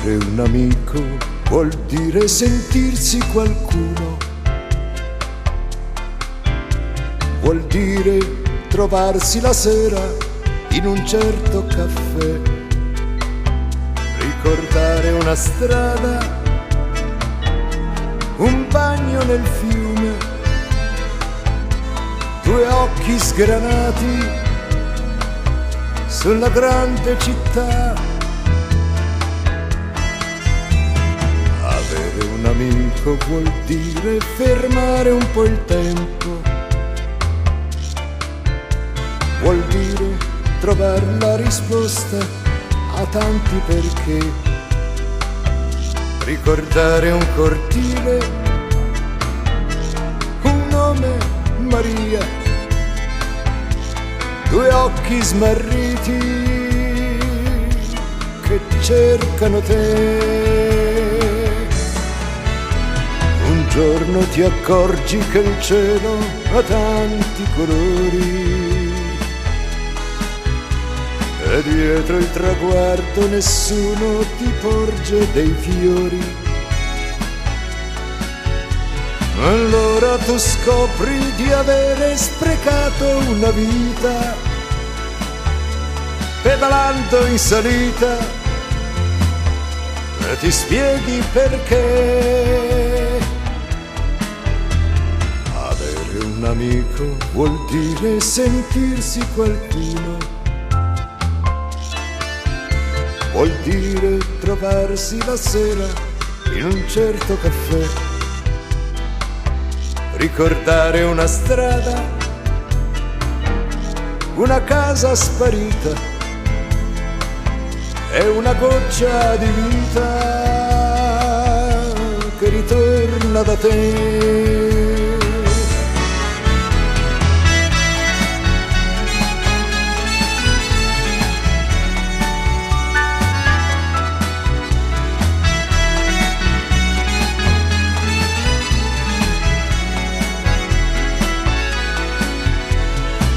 Avere un amico vuol dire sentirsi qualcuno, vuol dire trovarsi la sera in un certo caffè, ricordare una strada, un bagno nel fiume, due occhi sgranati sulla grande città. Avere un amico vuol dire fermare un po' il tempo, vuol dire trovare la risposta a tanti perché, ricordare un cortile, un nome Maria, due occhi smarriti che cercano te. Un giorno ti accorgi che il cielo ha tanti colori e dietro il traguardo nessuno ti porge dei fiori. Allora tu scopri di avere sprecato una vita pedalando in salita e ti spieghi perché. Avere un amico vuol dire sentirsi qualcuno, vuol dire trovarsi la sera in un certo caffè, ricordare una strada, una casa sparita e una goccia di vita che ritorna da te.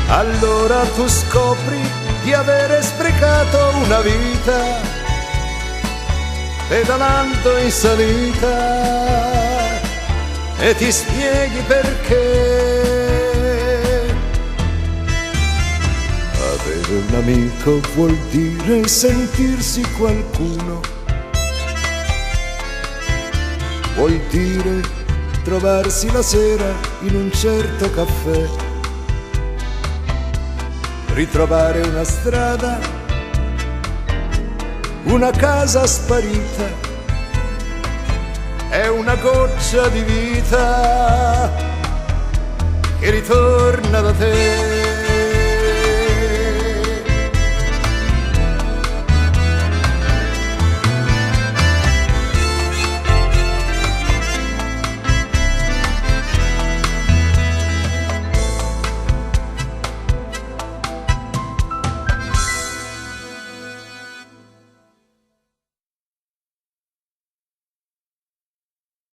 Allora tu scopri di avere sprecato una vita pedalando in salita e ti spieghi perché. Avere un amico vuol dire sentirsi qualcuno, vuol dire trovarsi la sera in un certo caffè, ritrovare una strada, una casa sparita e una goccia di vita che ritorna da te.